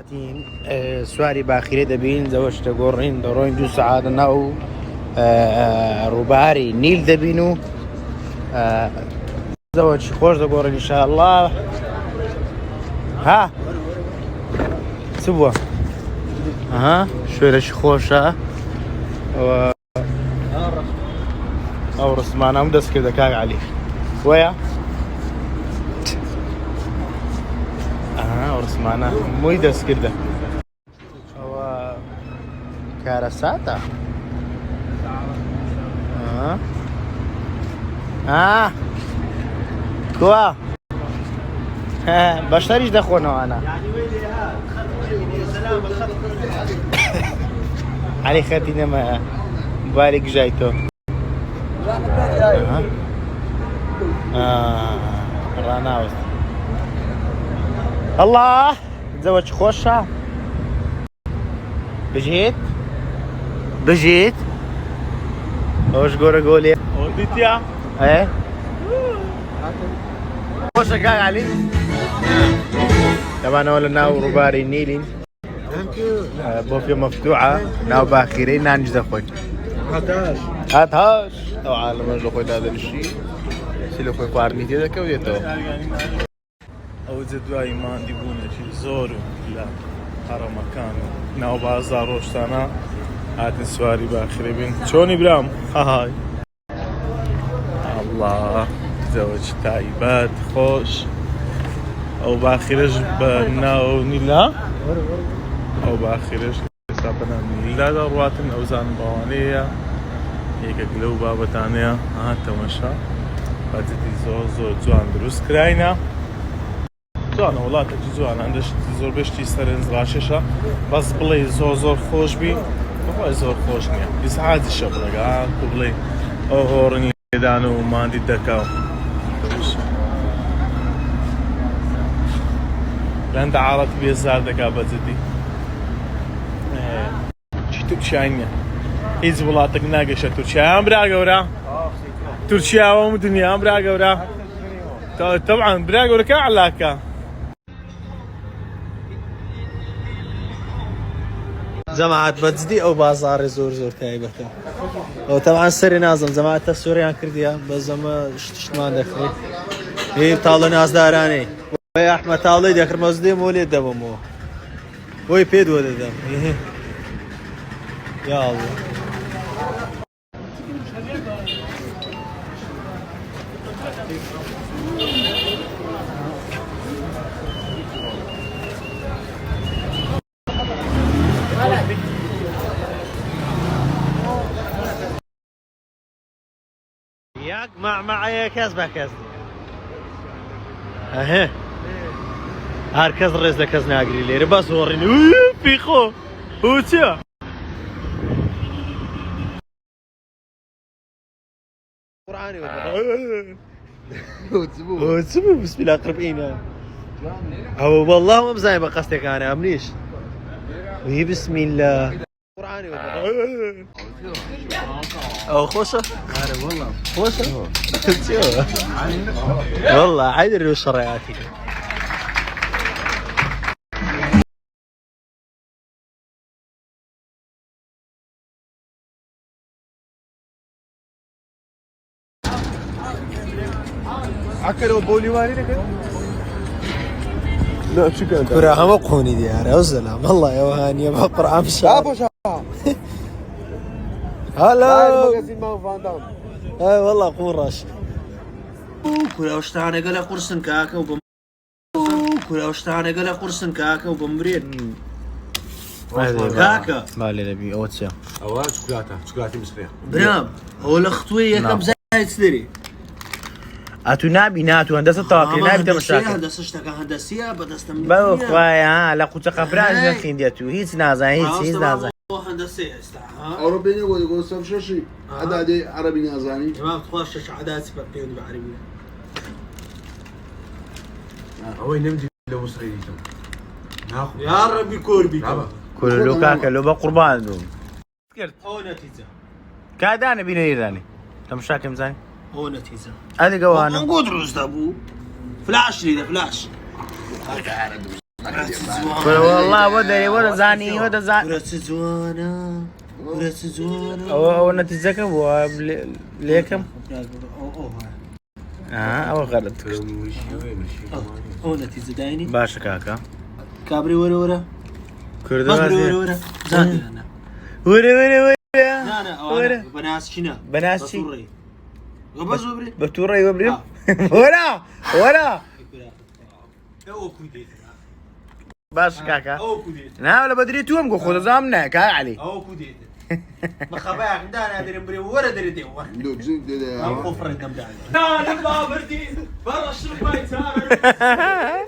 هاتين سواري باخيري دبين زوج تقورين دورين 2 ساعات ناو روباري نيل دبينو زوج خوش دقورين ان شاء الله. ها سبوا ها شوي لش خوشة او رسمانا مدس كذا كاق عليه ويا ورسمانا مو يدس كده هو كارساتا كوا بشتريش دخونه انا علي خاتي ما مبارك جايتو راناوس الله تزوج خوشة بجيت وش قولي وديتيا ايه خوشة قاق علي طبعا اول ناو روباري نيلين بوفية مفتوحة ناو باخرين نانجز اخوي هاتهاش او عالم اجلو خوي هذا الشيء سيلو خوي قوارنيتي ذاك وديتو او زدوا ايمان ديبونا شي زورو لا حرا مكانو ناو بازار روشتانا هاتن سواري باخري بين شوني برام هاي الله زوج تايبات خوش او باخرج بناو نيلا او باخرج حسابنا نيلا درواتن اوزان بوانية هيك قلو بابا تانية ها تمشى بعدتي زور جوان دروس كراينا جوان وڵاتە جوان هەندێک زۆر بەشتی سەرنج ڕاشێشە بەس بڵێ زۆر خۆش بی بەخۆی زۆر خۆش نییە بیسعاتیشە بڵێ تو بڵێ ئەو هۆڕنی لێدان و ماندی دەکاو لەندە عاڵەتی بێزار دەکا بەجددی چی تورکیای نییە هیچ وڵاتێک ناگەشە تورکیایان برا گەورە تورکیاوەم دنیام برا گەورە طبعا برا گەورە کە علاکە جماعة بجدي او بازار زور تايبته وطبعا سري نازم جماعة السوريان كرديا بزما اشتمان دخلي هي طالو ناس داراني وي احمد طالو دكر مزدي مولد دمو وي بيدو دم يا الله ياك معي كاس بكاس اهي هركز رز لكز ناقري لي بس وريني بيخو وتشا قراني وتسبو بسم الله قربينا هو والله ما زي ما قصدك انا امنيش وهي بسم الله قراني او خوشه انا والله خوشه والله عادي الشريعاتي عكروا بوليواري لك لا شو كان كرة ما قوني دي يا سلام والله يا وهاني ما قرآن شابو هلا المغازين ما فاندام اي والله قراش كرة وشتانه قال قرصن كاكا وبم كرة وشتانه قال قرصن كاكا وبمريد كاكا مالي نبي اوتسا اوه شوكولاته مصريه برام هو الاختويه كم زايد تدري اتو نابي ناتو هندسه الطواقي نابي تمشاكل هندسه اشتكى هندسيه بدستم بو خويا لا قلت قبران نخين ديتو هيت نازا هيت نازا هندسيه استعها اوروبي يقول سبششي عدادي عربي نازاني ما تخش عداد سبقين بعربي هو نمدي لو مصري ناخذ يا ربي كوربي كل لوكاكا لو بقربان دوم فكرت او نتيجه كاداني بينا يراني تمشاكل مزاي هو نتيجة هذه قوانا نقول دروس ابو فلاش لي فلاش والله ودري ولا زاني ولا زاني ورث زوانا ورث زوانا او نتيجة هو ليكم او غلط او نتيجة دايني باشا كاكا كابري ورا ورا كرد بصبري ورا ورا زاد انا ورا لا ورا بناس شنا بناس شي غبز وبري بتورا يوبري ورا باشا كاكا او كوديت لا ولا بدري توم خذ زامنا كا علي او كوديت ما خباك دانا ادري بري ورا دري دي لو زين او كفر الدم دانا لا لا بابردي برا الشرب ما يتسارع